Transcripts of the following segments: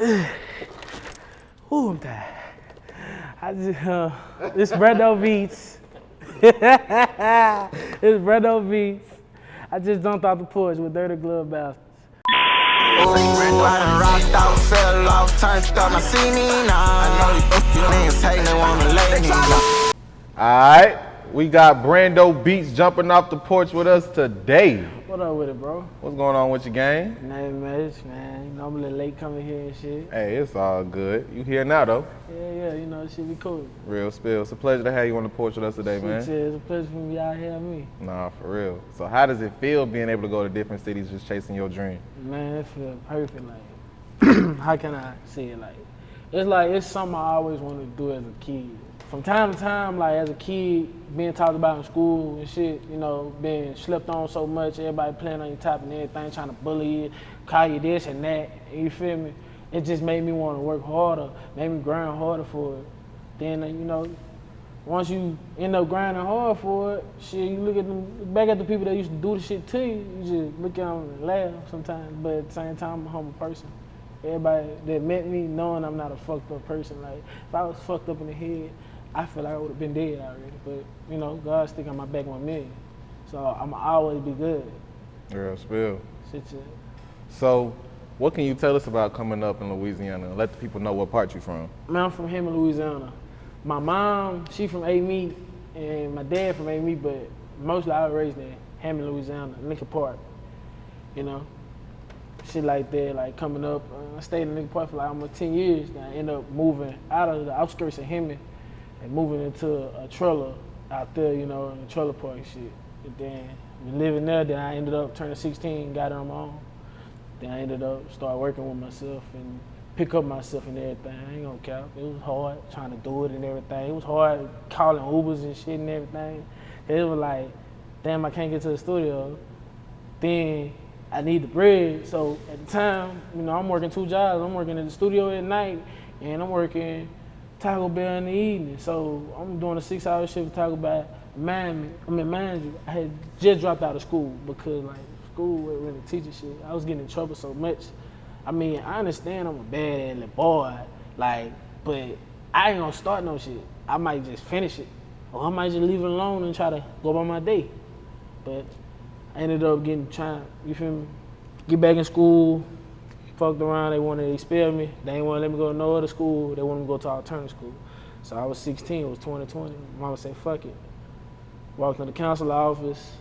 Ooh, I'm tired. This Brando Beatz. It's Brando Beatz. I just jumped off the porch with dirty glove bastards. I done rocked out, fell off, turned up, I seen it now. I know these niggas hating, they wanna lay me down. Alright, we got Brando Beatz jumping off the porch with us today. What up with it, bro? What's going on with your game? Nothing much, man. You know, I'm a little late coming here and shit. Hey, it's all good. You here now, though? Yeah, you know, it should be cool. Real spill. It's a pleasure to have you on the porch with us today, man. It's a pleasure for y'all having me. Nah, for real. So how does it feel being able to go to different cities just chasing your dream? Man, it feels perfect. Like, how can I say it? It's something I always wanted to do as a kid. From time to time, like as a kid, being talked about in school and shit, you know, being slept on so much, everybody playing on your top and everything, trying to bully you, call you this and that, you feel me? It just made me want to work harder, made me grind harder for it. Then, you know, once you end up grinding hard for it, shit, you look at them, back at the people that used to do the shit to you, you just look at them and laugh sometimes, but at the same time, I'm a humble person. Everybody that met me knowing I'm not a fucked up person, like, if I was fucked up in the head, I feel like I would have been dead already, but you know, God's still got my back 1 million. So I'ma always be good. Real spill. Shit. So, what can you tell us about coming up in Louisiana? Let the people know what part you from. Man, I'm from Hammond, Louisiana. My mom, she from A-Meat, and my dad from A-Meat, but mostly I was raised in Hammond, Louisiana, Lincoln Park. You know, shit like that, like coming up. I stayed in Lincoln Park for like almost 10 years. Then I ended up moving out of the outskirts of Hammond and moving into a trailer out there, you know, in the trailer park and shit. And then living there, then I ended up turning 16, got it on my own. Then I ended up start working with myself and pick up myself and everything. I ain't gonna cap. It was hard trying to do it and everything. It was hard calling Ubers and shit and everything. It was like, damn, I can't get to the studio. Then I need the bread. So at the time, you know, I'm working 2 jobs. I'm working at the studio at night and I'm working Taco Bell in the evening. So I'm doing a 6-hour shift at Taco Bell. Mind you, I had just dropped out of school because like school wasn't really teaching shit. I was getting in trouble so much. I mean, I understand I'm a bad little boy, like, but I ain't gonna start no shit. I might just finish it, or I might just leave it alone and try to go about my day. But I ended up you feel me, get back in school, fucked around, they wanted to expel me. They didn't want to let me go to no other school. They wanted me to go to alternative school. So I was 16, it was 2020. Mama said, fuck it. Walked in the council office.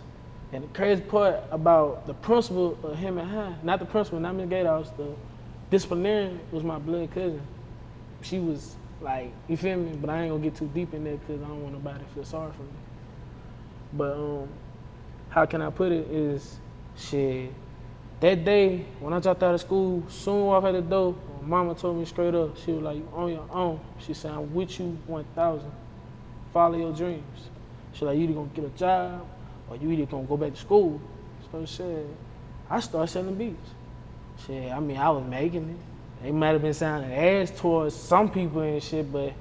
And the crazy part about the principal of Hammond High, not the principal, not Ms. Gatehouse, the disciplinarian was my blood cousin. She was like, you feel me? But I ain't gonna get too deep in there because I don't want nobody to feel sorry for me. But how can I put it is, shit, that day, when I dropped out of school, soon walk out the door, mama told me straight up, she was like, you on your own. She said, I'm with you 1,000. Follow your dreams. She like, you either gonna get a job or you either gonna go back to school. So shit, I started selling beats. Shit, I mean, I was making it. They might have been sounding ass towards some people and shit, but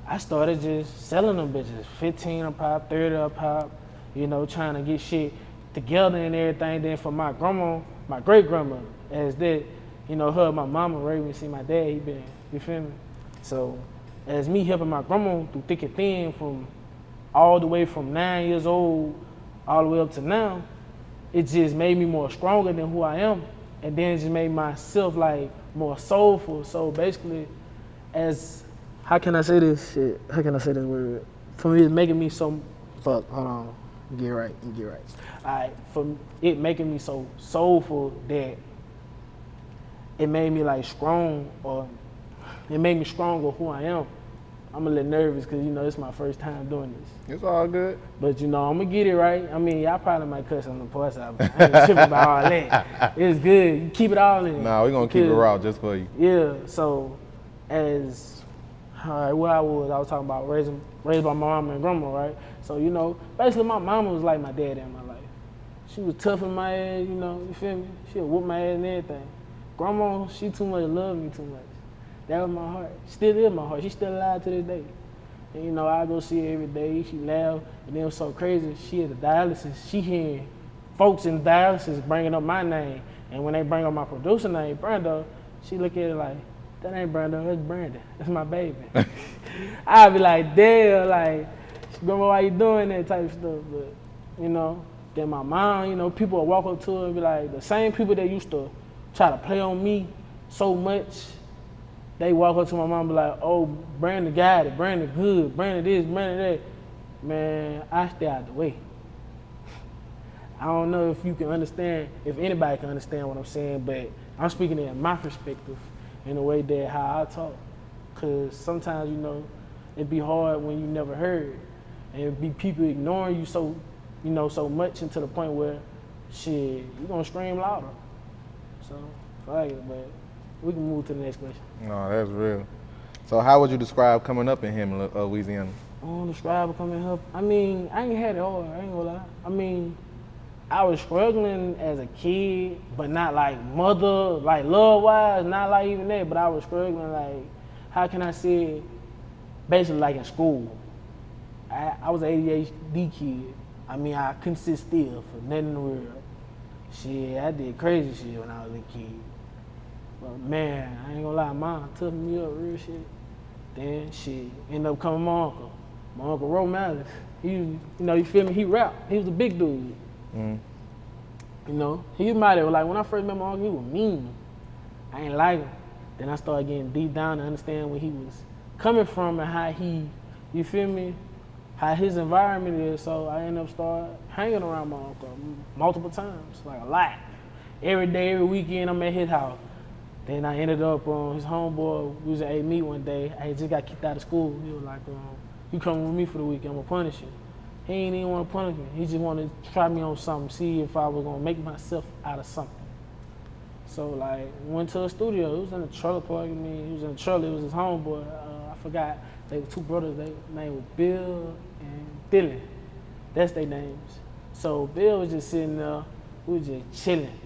I started just selling them bitches, 15 a pop, 30 a pop, you know, trying to get shit together and everything. Then for my grandma, my great grandmother, as that, you know, her, my mama raised me, see my dad, he been, you feel me? So as me helping my grandma through thick and thin from all the way from 9 years old all the way up to now, it just made me more stronger than who I am. And then it just made myself like more soulful. So basically, how can I say this shit? How can I say this word? For me, it's making me so, hold on, get right. All right, for it making me so soulful that it made me like strong, or it made me stronger who I am. I'm a little nervous because, you know, it's my first time doing this. It's all good. But, you know, I'm going to get it right. I mean, y'all probably might cuss on the porch side, but I ain't tripping about all that. It's good. You keep it all in. Nah, we're going to keep it raw just for you. Yeah, so where I was talking about raised by my mama and grandma, right? So, you know, basically my mama was like my dad in my life. She was tough in my ass, you know, you feel me? She'll whoop my ass and everything. Grandma, she too much loved me too much. That was my heart. Still is my heart. She's still alive to this day. And you know, I go see her every day. She laugh, and it was so crazy. She at the dialysis. She hearing folks in dialysis bringing up my name, and when they bring up my producer name, Brando, she look at it like, that ain't Brando, that's Brandon. That's my baby. I'd be like, damn, like, grandma, why you doing that type of stuff? But, you know, then my mom, you know, people would walk up to her and be like, the same people that used to try to play on me so much, they walk up to my mom and be like, oh, Brandon got it, Brandon good, Brandon this, Brandon that. Man, I stay out the way. I don't know if you can understand, if anybody can understand what I'm saying, but I'm speaking in my perspective in the way that how I talk. Cause sometimes, you know, it'd be hard when you never heard. And it'd be people ignoring you so, you know, so much and to the point where, shit, you gonna scream louder. So, fuck it, but we can move to the next question. No, that's real. So how would you describe coming up in Hammond, Louisiana? I don't describe it coming up. I mean, I ain't had it hard, I ain't gonna lie. I mean, I was struggling as a kid, but not like mother, like love-wise, not like even that, but I was struggling like, how can I say it? Basically like in school. I was an ADHD kid. I mean, I couldn't sit still for nothing in the world. Shit, I did crazy shit when I was a kid. But man, I ain't gonna lie, mom took me up real shit. Then shit, ended up coming my uncle. My uncle Ro Malice. He, you know, you feel me? He rap. He was a big dude. Mm. You know, he might have, like when I first met my uncle, he was mean. I ain't like him. Then I started getting deep down to understand where he was coming from and how he, you feel me, how his environment is. So I ended up starting hanging around my uncle multiple times, like a lot. Every day, every weekend, I'm at his house. Then I ended up on his homeboy. We was at meet one day. I just got kicked out of school. He was like, you coming with me for the weekend, I'm gonna punish you. He ain't even want to punish me. He just wanted to try me on something, see if I was gonna make myself out of something. So like, went to a studio. It was in a trailer park. I mean, he was in a trailer. It was his homeboy. I forgot. They were two brothers. Their name was Bill and Dylan. That's their names. So Bill was just sitting there. We was just chilling.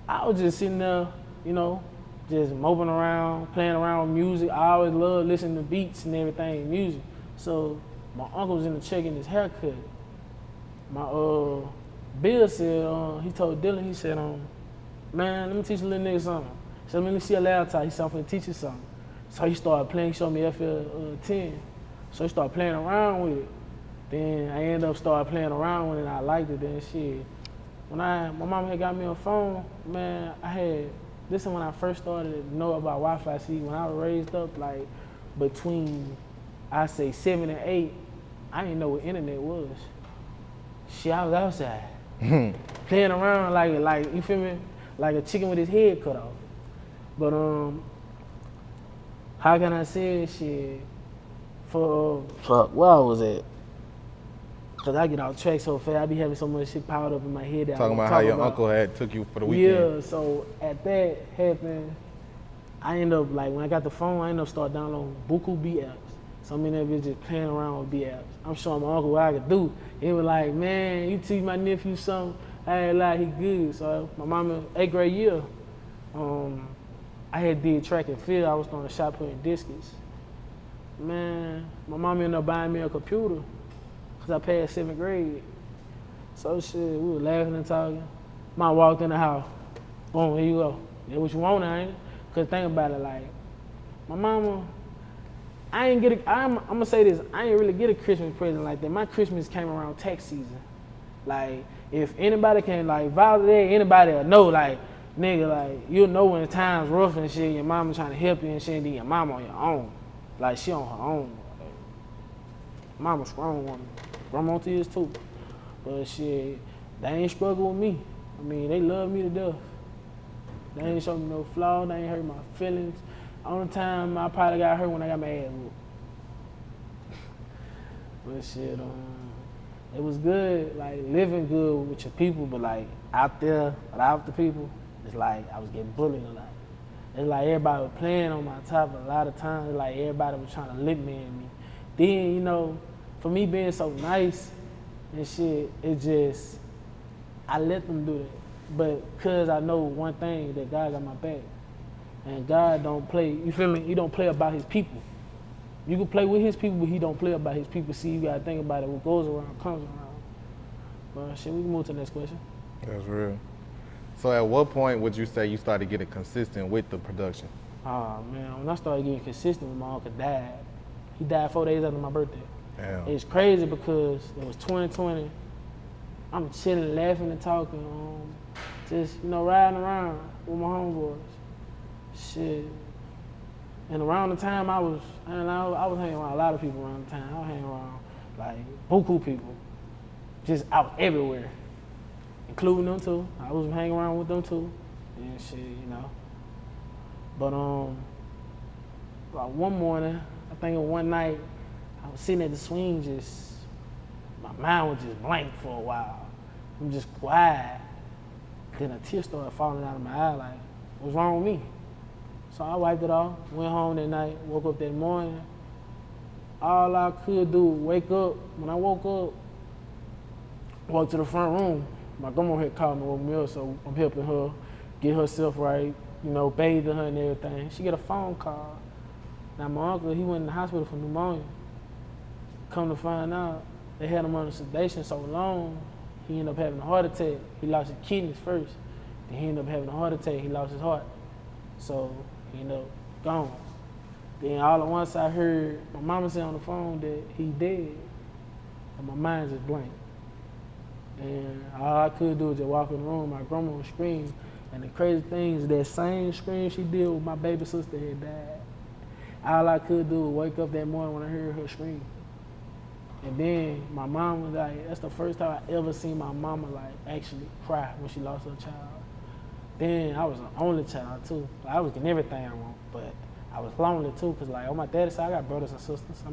I was just sitting there, you know, just moping around, playing around with music. I always loved listening to beats and everything, music. So my uncle was in the check getting his haircut. My Bill said, he told Dylan, he said, man, let me teach a little nigga something. He said, let me see a laptop. He said, I'm finna teach you something. So he started playing, he showed me FL10. So he started playing around with it. Then I ended up started playing around with it and I liked it. Then shit, when my mama had got me a phone, man, this is when I first started to know about Wi-Fi. See, when I was raised up, like, between, I say 7 and 8, I didn't know what internet was. Shit, I was outside, playing around like, you feel me? Like a chicken with his head cut off. But, how can I say shit? Where I was at? Cause I get off track so fast, I be having so much shit piled up in my head that Talking about how your uncle had took you for the weekend. Yeah, so at that happened, I ended up, like, when I got the phone, I ended up start downloading buku beat apps. So I'm in there just playing around with beat apps. I'm showing my uncle what I could do. He was like, man, you teach my nephew something, I ain't lie, he good. So my mama, 8th grade year, I had did track and field, I was throwing a shot putting discus. Man, my mama ended up buying me a computer. Cause I passed 7th grade. So shit, we were laughing and talking. Mom walked in the house. Boom, here you go. That's what you want, ain't it? Cause think about it, like, my mama, I'm gonna say this, I ain't really get a Christmas present like that. My Christmas came around tax season. Like, if anybody can, like, validate, anybody will know, like, nigga, like, you'll know when time's rough and shit, your mama trying to help you and shit, and then your mama on your own. Like, she on her own. Mama strong woman. Grandma is too. But shit, they ain't struggle with me. I mean, they love me to death. They ain't show me no flaw, they ain't hurt my feelings. Only time I probably got hurt when I got my ass whooped. But shit, it was good, like living good with your people, but like out there, without the people, it's like I was getting bullied a lot. It's like everybody was playing on my top a lot of times. It's like everybody was trying to lip me and me. Then, you know, for me being so nice and shit, it just, I let them do that. But cause I know one thing, that God got my back. And God don't play, you feel me? He don't play about his people. You can play with his people, but he don't play about his people. See, you gotta think about it. What goes around comes around. But shit, we can move to the next question. That's real. So at what point would you say you started getting consistent with the production? Oh man, when I started getting consistent with my uncle died. He died 4 days after my birthday. Damn. It's crazy because it was 2020. I'm chilling, laughing and talking, just, riding around with my homeboys. Shit. And around the time I was hanging around a lot of people around the time. I was hanging around like buku people. Just out everywhere. Including them too. I was hanging around with them too. And shit, But like one morning, I think one night, I was sitting at the swing my mind was just blank for a while. I'm just quiet. Then a tear started falling out of my eye, like, what's wrong with me? So I wiped it off, went home that night, woke up that morning. All I could do was wake up. When I woke up, walked to the front room. My grandma had called me, woke me up, so I'm helping her get herself right, bathing her and everything. She get a phone call. Now my uncle, he went in the hospital for pneumonia. Come to find out, they had him under sedation so long, he ended up having a heart attack. He lost his kidneys first. Then he ended up having a heart attack, he lost his heart. So he ended up gone. Then all at once I heard my mama say on the phone that he dead. And my mind just blank. And all I could do was just walk in the room, my grandma would scream. And the crazy thing is that same scream she did when my baby sister had died. All I could do was wake up that morning when I heard her scream. And then my mom was like, that's the first time I ever seen my mama like actually cry when she lost her child. Then I was the only child too. Like, I was getting everything I want, but I was lonely too, cause like on my daddy's side, I got brothers and sisters.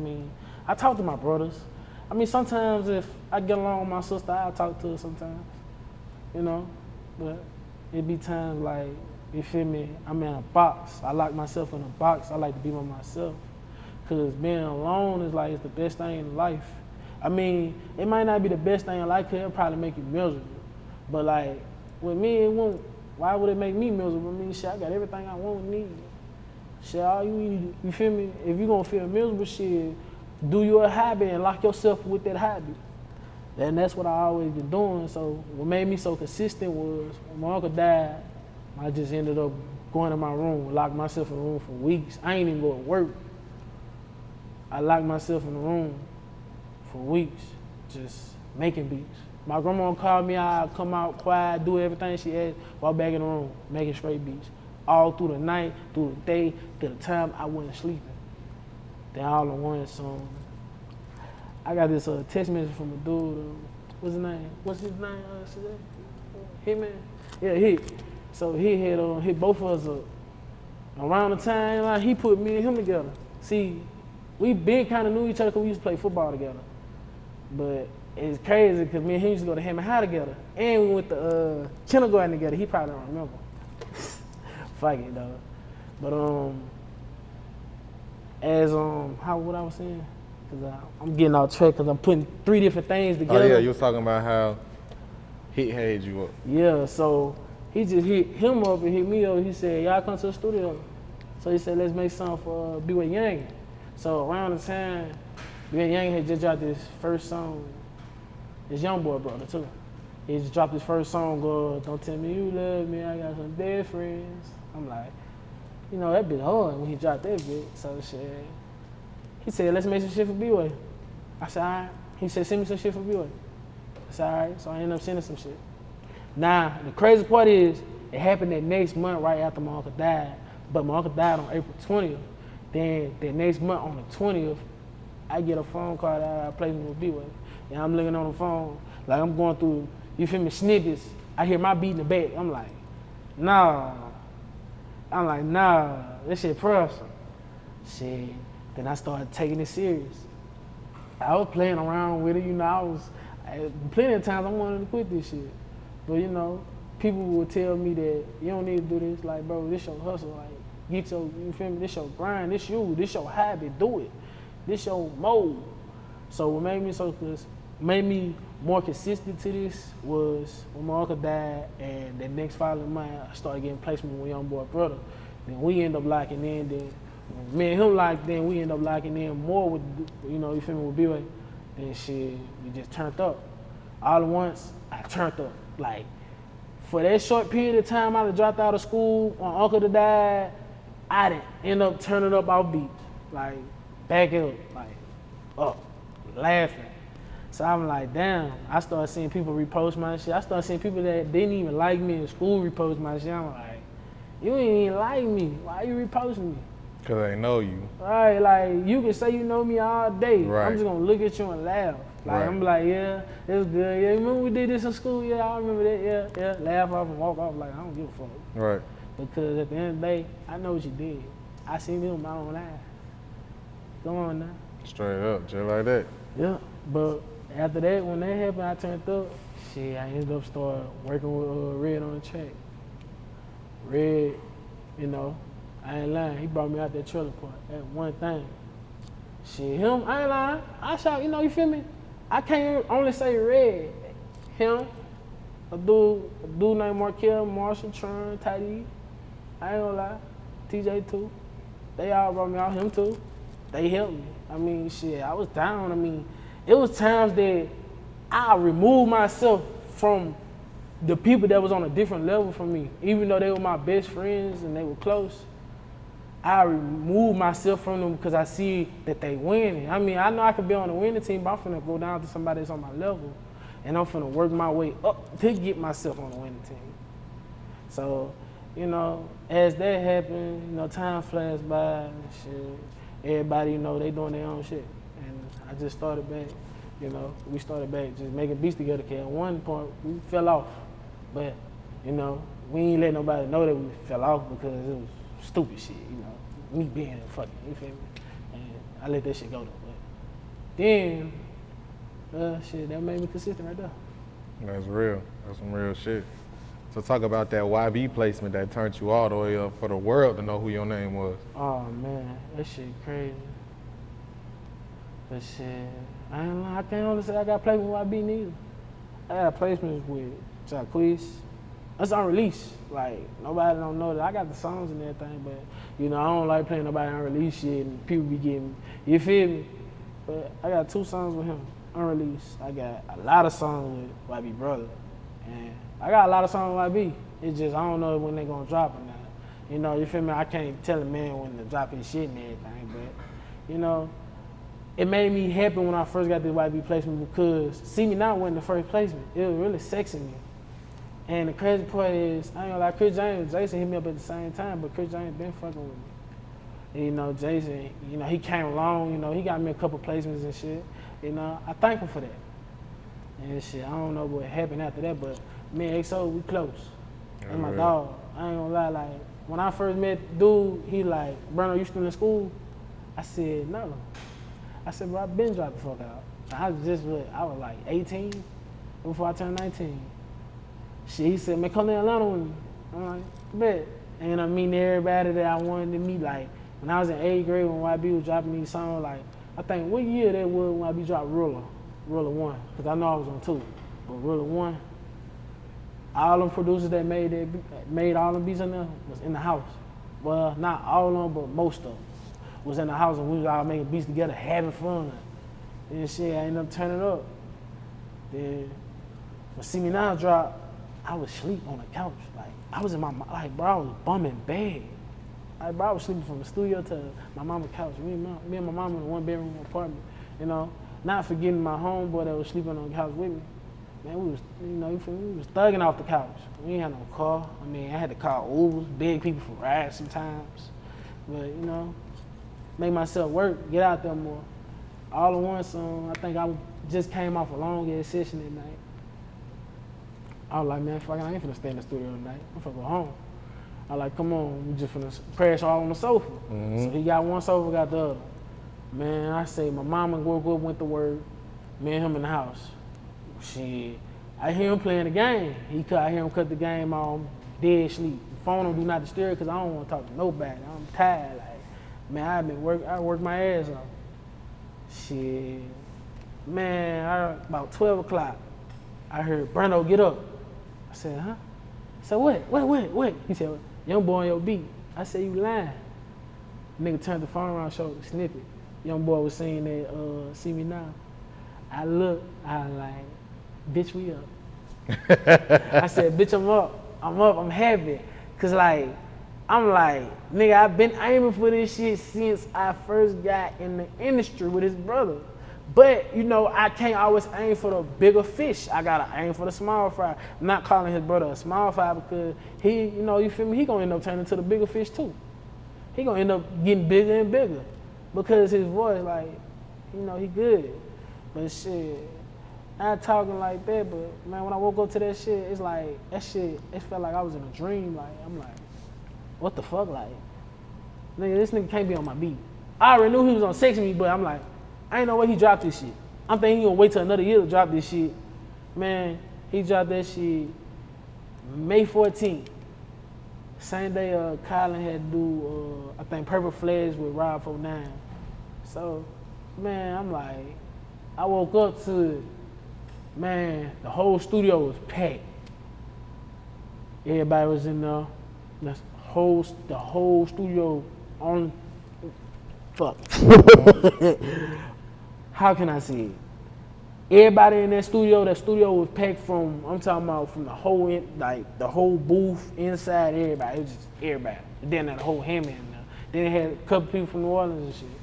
I talk to my brothers. Sometimes if I get along with my sister, I'll talk to her sometimes, but it be times like, you feel me, I'm in a box. I lock myself in a box. I like to be by myself. Cause being alone is like, it's the best thing in life. It might not be the best thing in life, cause it'll probably make you miserable. But like, with me, it won't. Why would it make me miserable? Shit, I got everything I want and need. Shit, all you need, you feel me? If you gonna feel miserable, shit, do your hobby and lock yourself with that hobby. And that's what I always been doing. So what made me so consistent was when my uncle died, I just ended up going to my room, locked myself in the room for weeks. I ain't even go to work. I locked myself in the room for weeks, just making beats. My grandma called me, I'd come out quiet, do everything she asked, walk back in the room, making straight beats. All through the night, through the day, to the time I wasn't sleeping. Then all at once, I got this text message from a dude, what's his name? Hitman? Yeah, Hit. So he had hit both of us up. Around the time, like, he put me and him together. See, we been kind of knew each other because we used to play football together. But it's crazy because me and him used to go to Hammond High together. And we went to kindergarten together. He probably don't remember. Fuck it, though. But, what I was saying? Because I'm getting off track because I'm putting 3 different things together. Oh yeah, you was talking about how he had you up. Yeah, so he just hit him up and hit me up. He said, y'all come to the studio. So he said, let's make something for B.Y. Young. So around the time, B.Y. Young had just dropped his first song. His Youngboy brother too. He just dropped his first song, Don't Tell Me You Love Me, I Got Some Dead Friends. I'm like, that bit hard when he dropped that bit. So shit. He said, let's make some shit for B-Way. I said, all right. He said, send me some shit for B-Way. I said, all right. So I ended up sending some shit. Now, the crazy part is, it happened that next month right after my uncle died. But my uncle died on April 20th. Then the next month on the 20th, I get a phone call that I played with B-Way. And I'm looking on the phone, like I'm going through, you feel me, snippets. I hear my beat in the back. I'm like, nah. This shit personal. Shit. Then I started taking it serious. I was playing around with it, plenty of times I wanted to quit this shit. But people would tell me that you don't need to do this. Like, bro, this your hustle. Like, you feel me? This your grind. This your hobby. Do it. This your mode. So what made me more consistent to this was when my uncle died, and the next following month I started getting placement with Youngboy brother. Then we end up locking in. Then me and him locked in. We end up locking in more with you feel me, with B-Way. Then shit, we just turned up. All at once, I turned up. Like, for that short period of time I dropped out of school, my uncle died, I didn't end up turning up off beat, like back up, like up, laughing. So I'm like, damn. I started seeing people repost my shit. I started seeing people that didn't even like me in school repost my shit. I'm like, you ain't even like me. Why you reposting me? Cause they know you. Right, like you can say you know me all day. Right. I'm just gonna look at you and laugh. Like Right. I'm like, yeah, it was good. Yeah, remember we did this in school? Yeah, I remember that. Yeah. Laugh off and walk off like I don't give a fuck. Right. Because at the end of the day, I know what you did. I seen it with my own eyes. Go on now. Straight up, just like that. Yeah, but after that, when that happened, I turned up. Shit, I ended up starting working with Red on the track. Red, you know, I ain't lying. He brought me out that trailer park. That one thing. Shit, him, I ain't lying. I shot, you know, you feel me? I can't only say Red. Him, a dude named Markel, Marshall, Tron, Tidy. I ain't gonna lie. TJ too. They all brought me out. Him too. They helped me. I mean, shit, I was down. I mean, it was times that I removed myself from the people that was on a different level from me. Even though they were my best friends and they were close, I removed myself from them because I see that they winning. I mean, I know I could be on the winning team, but I'm finna go down to somebody that's on my level, and I'm finna work my way up to get myself on the winning team. So, you know, as that happened, you know, time flashed by and shit. Everybody, you know, they doing their own shit. And I just started back, you know, we started back just making beats together. Cause at one point, we fell off. But, you know, we ain't let nobody know that we fell off because it was stupid shit, you know. Me being fucking, you feel me? And I let that shit go though. But then, shit, that made me consistent right there. That's real. That's some real shit. So talk about that YB placement that turned you all the way up for the world to know who your name was. Oh man, that shit crazy. But shit, I ain't lying, I can't only say I got placements with YB neither. I got placements with Jacquees. That's unreleased. Like, nobody don't know that. I got the songs and everything, but, you know, I don't like playing nobody unreleased shit and people be getting, you feel me? But I got 2 songs with him, unreleased. I got a lot of songs with YB brother. And I got a lot of songs with YB. It's just, I don't know when they gonna drop or not. You know, you feel me? I can't tell a man when to drop his shit and everything, but, you know, it made me happy when I first got this YB placement because See Me Now wasn't the first placement. It was really sexing me. And the crazy part is, I ain't gonna lie, Chris James, Jason hit me up at the same time, but Chris James been fucking with me. And, you know, Jason, you know, he came along, you know, he got me a couple placements and shit. You know, I thank him for that. And shit, I don't know what happened after that, but me and XO, we close. And my dog, I ain't gonna lie, like, when I first met dude, he like, Brando, you still in school? I said, no. I said, bro, I been dropped the fuck out. I was like 18 before I turned 19. Shit, he said, man, come to Atlanta with me. I'm like, bet. And I'm meeting everybody that I wanted to meet. Like, when I was in 8th grade, when YB was dropping these songs, like, I think what year that was when YB dropped Ruler 1, because I know I was on 2. But Ruler 1, all them producers that made all them beats in there was in the house. Well, not all of them, but most of them was in the house, and we was all making beats together, having fun. And shit, I ended up turning up. Then when See Me Now dropped, I was asleep on the couch. Like, I was in my, like, bro, I was bumming bad. Like, bro, I was sleeping from the studio to my mama's couch. Me and my mama in a 1-bedroom apartment, you know. Not forgetting my homeboy that was sleeping on the couch with me. Man, we was, you know, we was thugging off the couch. We ain't had no car. I mean, I had to call Ubers, beg people for rides sometimes. But, you know, make myself work, get out there more. All in one song, I think I just came off a long ass session that night. I was like, man, fuck, I ain't finna stay in the studio tonight. I'm finna go home. I like, come on, we just finna crash all on the sofa. So he got one sofa, got the other. Man, I say, my mama woke up, went to work, me and him in the house. Shit, I hear him playing the game. I hear him cut the game on, dead sleep. The phone don't do not disturb because I don't want to talk to nobody. I'm tired. Like, man, I worked my ass off. Shit, man, about 12 o'clock, I heard Brando get up. I said, huh? I said, what? He said, Youngboy on your beat. I said, you lying. Nigga turned the phone around, showed the snippet. Youngboy was saying that, See Me Now. I look, I like, bitch, we up. I said, bitch, I'm up, I'm happy. Cause like, I'm like, nigga, I've been aiming for this shit since I first got in the industry with his brother. But, you know, I can't always aim for the bigger fish. I gotta aim for the small fry. I'm not calling his brother a small fry because he, you know, you feel me? He gonna end up turning to the bigger fish too. He gonna end up getting bigger and bigger because his voice, like, you know, he good. But shit, not talking like that, but man, when I woke up to that shit, it's like, that shit, it felt like I was in a dream. Like, I'm like, what the fuck? Like, nigga, this nigga can't be on my beat. I already knew he was on Sex Me, but I'm like, I ain't no way he dropped this shit. I'm thinking he gonna wait till another year to drop this shit. Man, he dropped that shit May 14th. Same day Colin had to do, I think, Purple Flags with Rob 49. So, man, I'm like, I woke up to it. Man, the whole studio was packed. Everybody was in there. The whole studio on, fuck. How can I say it? Everybody in that studio was packed from, I'm talking about from the whole, like the whole booth, inside, everybody. It was just everybody. And then the whole Hammond in there. Then they had a couple people from New Orleans and shit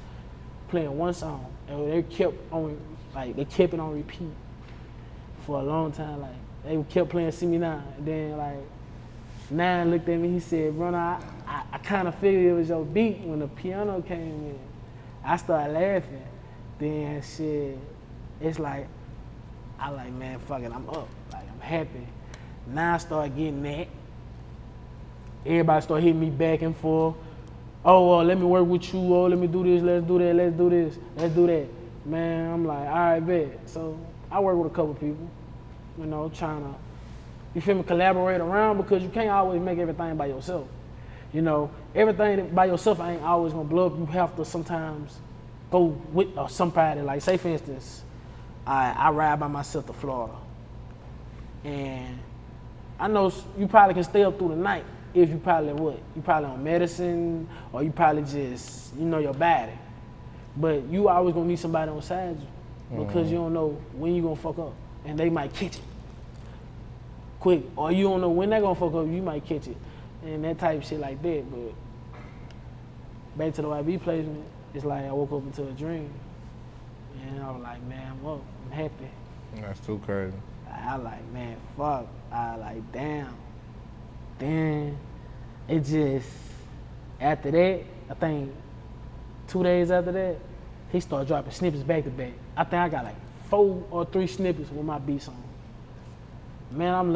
playing one song. And they kept it on repeat for a long time. Like, they kept playing See Me Now. And then, like, Nine looked at me, he said, Brando, I kind of figured it was your beat when the piano came in. I started laughing. Then shit, it's like, I like, man, fuck it, I'm up. Like, I'm happy. Now I start getting that. Everybody start hitting me back and forth. Oh, let me work with you. Oh, let me do this, let's do that, let's do this, let's do that. Man, I'm like, all right, bet. So I work with a couple people, you know, trying to, you feel me, collaborate around because you can't always make everything by yourself. You know, everything by yourself ain't always gonna blow up. You have to sometimes go with somebody. Like, say for instance, I ride by myself to Florida. And I know you probably can stay up through the night if you probably what? You probably on medicine or you probably just, you know, your body. But you always gonna need somebody on side you because you don't know when you gonna fuck up. And they might catch it quick. Or you don't know when they gonna fuck up, you might catch it. And that type of shit like that. But back to the YB placement, it's like I woke up into a dream. And I was like, man, I'm up, I'm happy. That's too crazy. I like, man, fuck. I like, damn. Then it just, after that, I think 2 days after that, he started dropping snippets back to back. I think I got like 4 or 3 snippets with my beats on. Man, I'm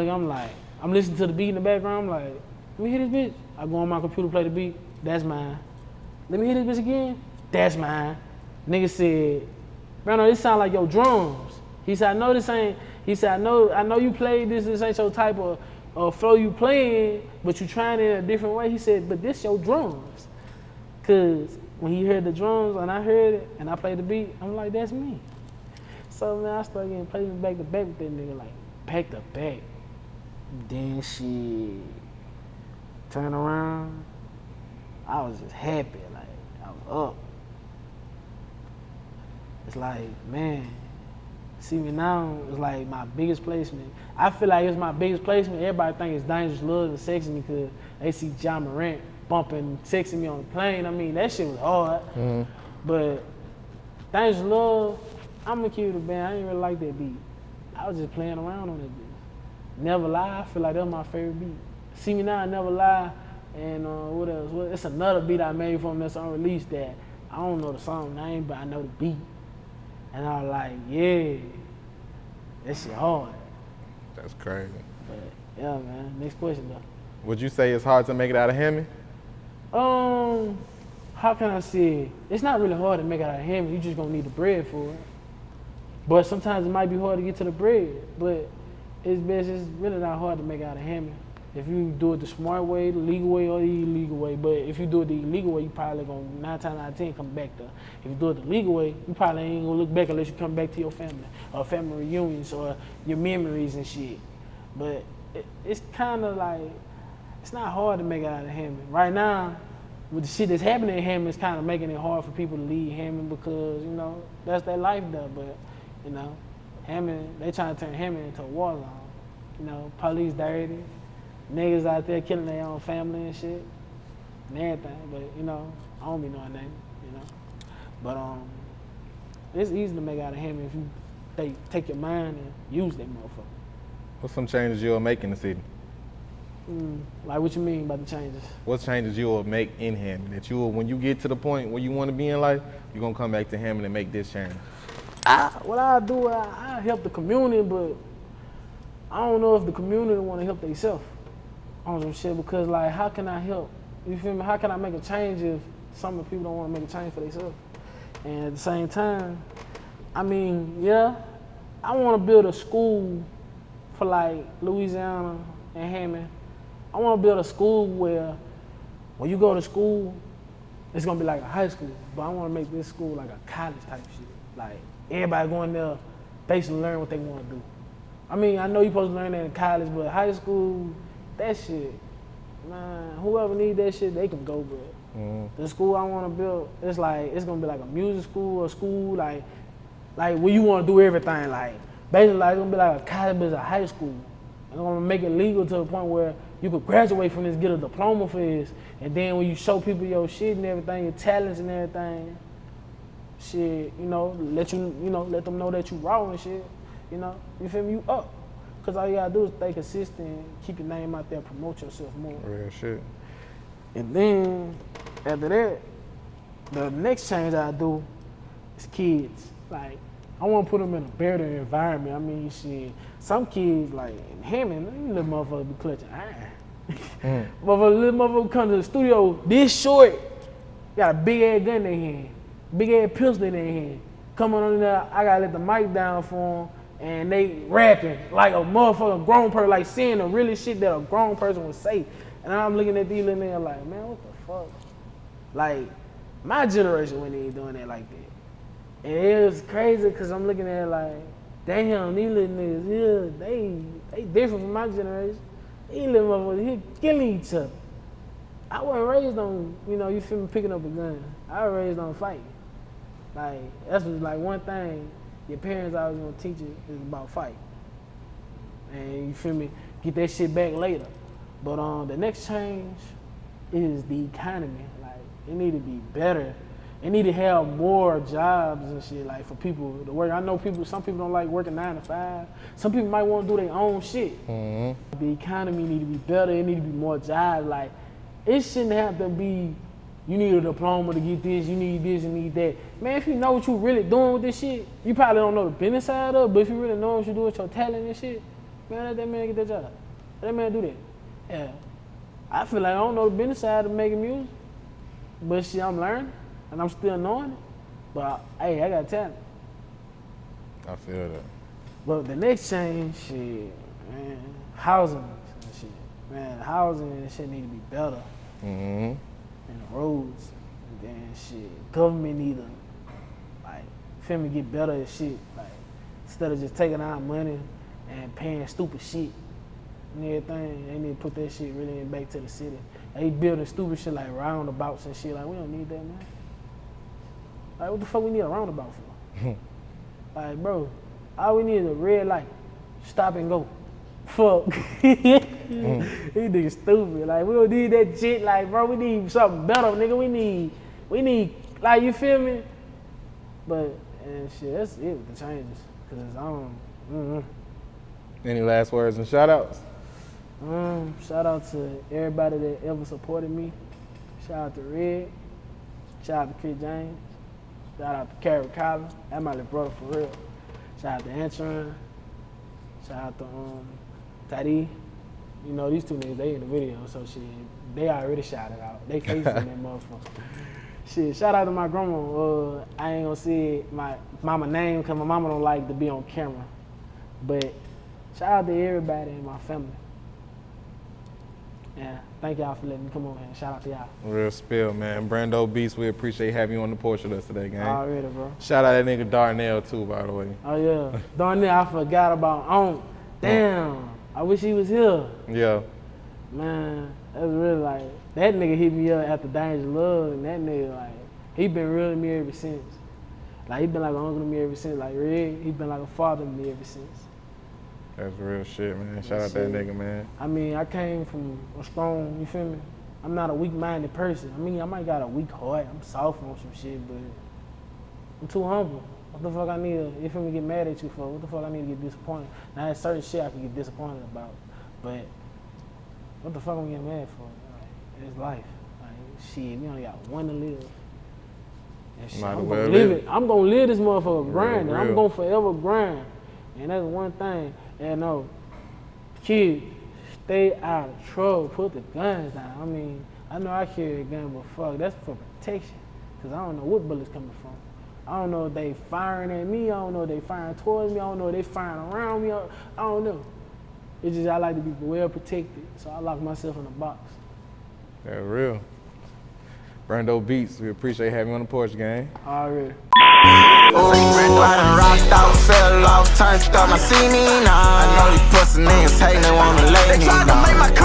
listening to the beat in the background, I'm like, let me hear this bitch. I go on my computer, play the beat, that's mine. Let me hear this bitch again, that's mine. Nigga said, Brando, this sound like your drums. He said, I know this ain't, he said, I know you played this ain't your type of flow you playing, but you trying it in a different way. He said, but this your drums. Cause when he heard the drums and I heard it and I played the beat, I'm like, that's me. So man, I started getting placement back to back with that nigga, like back to back. Then she turned around, I was just happy, like I was up. It's like, man, See Me Now is like my biggest placement. I feel like it's my biggest placement. Everybody think it's Dangerous Love and Sexy Me because they see John Morant bumping Sexy Me on the plane. I mean, that shit was hard. But Dangerous Love, I'm gonna keep it a band. I didn't really like that beat. I was just playing around on that beat. Never Lie, I feel like that was my favorite beat. See Me Now, Never Lie, and what else? Well, it's another beat I made from that's unreleased that I don't know the song name, but I know the beat. And I was like, yeah, that shit hard. That's crazy. But yeah, man. Next question though. Would you say it's hard to make it out of Hammond? How can I say it? It's not really hard to make it out of Hammond. You just gonna need the bread for it. But sometimes it might be hard to get to the bread. But it's really not hard to make it out of Hammond. If you do it the smart way, the legal way, or the illegal way. But if you do it the illegal way, you probably gonna 9 times out of 10 come back there. If you do it the legal way, you probably ain't gonna look back unless you come back to your family or family reunions or your memories and shit. But it's kind of like, it's not hard to make it out of Hammond. Right now, with the shit that's happening in Hammond, it's kind of making it hard for people to leave Hammond because, you know, that's their life there. But, you know, Hammond, they trying to turn Hammond into a war zone. You know, police dirty. Niggas out there killing their own family and shit. and everything. But you know, I don't be knowing that, you know. But it's easy to make out of Hammond if you take your mind and use that motherfucker. What's some changes you'll make in the city? Like what you mean by the changes? What changes you'll make in Hammond that when you get to the point where you want to be in life, you're gonna come back to Hammond and make this change? What I do, I help the community, but I don't know if the community want to help themselves on some shit, because like, how can I help? You feel me? How can I make a change if some of the people don't want to make a change for themselves? And at the same time, I mean, yeah, I want to build a school for like Louisiana and Hammond. I want to build a school where when you go to school, it's gonna be like a high school, but I want to make this school like a college type shit. Like everybody going there basically learn what they want to do. I mean, I know you're supposed to learn that in college, but high school, that shit, man, whoever need that shit, they can go, bro. The school I want to build, it's gonna be like a music school, a school like where you want to do everything. Like basically, like, it's gonna be like a college, but it's a high school. I'm gonna make it legal to the point where you could graduate from this, get a diploma for this, and then when you show people your shit and everything, your talents and everything, shit, you know, let them know that you raw and shit, you know, you feel me? You up. Cause all you gotta do is stay consistent, keep your name out there, promote yourself more. Real shit. And then after that, the next change I do is kids. Like, I want to put them in a better environment. I mean, shit, some kids, like in Hammond, these little motherfuckers be clutching iron. Little motherfucker come to the studio this short, got a big ass gun in their hand, big ass pistol in their hand. Coming on there, I gotta let the mic down for them, and they rapping like a motherfucking grown person, like saying the really shit that a grown person would say. And I'm looking at these little niggas like, man, what the fuck? Like, my generation wasn't even doing that like that. And it was crazy because I'm looking at it like, damn, these little niggas, yeah, they different from my generation. These little motherfuckers here killing each other. I wasn't raised on, you know, you feel me, picking up a gun. I was raised on fighting. Like, that's just like one thing your parents always gonna teach you is about fight. And you feel me, get that shit back later. But the next change is the economy. Like, it need to be better. It need to have more jobs and shit, like, for people to work. I know some people don't like working 9 to 5. Some people might want to do their own shit. The economy need to be better. It need to be more jobs. Like, it shouldn't have to be, you need a diploma to get this, you need this, you need that. Man, if you know what you really doing with this shit, you probably don't know the business side of it, but if you really know what you do with your talent and shit, man, let that man get that job. Let that man do that. Yeah. I feel like I don't know the business side of making music, but shit, I'm learning. And I'm still knowing it, but hey, I got talent. I feel that. But the next change, shit, man, housing and shit. Man, housing and shit need to be better. And the roads, and then shit, government need to, like, feel me, get better at shit. Like, instead of just taking our money and paying stupid shit and everything, they need to put that shit really back to the city. They building stupid shit like roundabouts and shit. Like, we don't need that, man. Like, what the fuck we need a roundabout for? Like, bro, all we need is a red light. Stop and go. Fuck. These niggas stupid. Like, we don't need that shit. Like, bro, we need something better, nigga. We need, like, you feel me? But, and shit, that's it with the changes. Cause I don't, Any last words and shout outs? Shout out to everybody that ever supported me. Shout out to Red. Shout out to Kid James. Shout out to Carrie Collins. That's my little brother for real. Shout out to Antron. Shout out to Taddy. You know, these two niggas, they in the video, so shit, they already shouted out. They faces in that motherfucker. Shit, shout out to my grandma. I ain't gonna say my mama name because my mama don't like to be on camera. But shout out to everybody in my family. Yeah, thank y'all for letting me come on here. Shout out to y'all. Real spill, man. Brando Beatz, we appreciate having you on the Porch with us today, gang. Already, bro. Shout out that nigga Darnell, too, by the way. Oh, yeah. Darnell, I forgot about. Damn. I wish he was here. Yeah. Man, that's really like, that nigga hit me up after Danger Love, and that nigga, like, he been real to me ever since. Like, he been like an uncle to me ever since. Like, Red, he been like a father to me ever since. That's real shit, man. Shout out that nigga, man. I mean, I came from a strong, you feel me? I'm not a weak-minded person. I mean, I might got a weak heart. I'm soft on some shit, but I'm too humble. What the fuck I need to, if I'm get mad at you for? What the fuck I need to get disappointed? Now, there's certain shit I can get disappointed about, but what the fuck I'm getting mad for? Like, it's life. Like, shit, we only got one to live. And shit, I'm gonna live it. I'm gonna live this motherfucker grinding. I'm gonna forever grind. And that's one thing. And no, kids, stay out of trouble. Put the guns down. I mean, I know I carry a gun, but fuck, that's for protection. Cause I don't know what bullets coming from. I don't know if they firing at me. I don't know if they firing towards me. I don't know if they firing around me. I don't know. It's just I like to be well protected, so I lock myself in a box. That's real. Brando Beatz, we appreciate having you on the Porch, gang. Already. Ooh, I done rocked out, fell off, turned up, I seen it now. I know these pussy niggas hating, they wanna lay me down.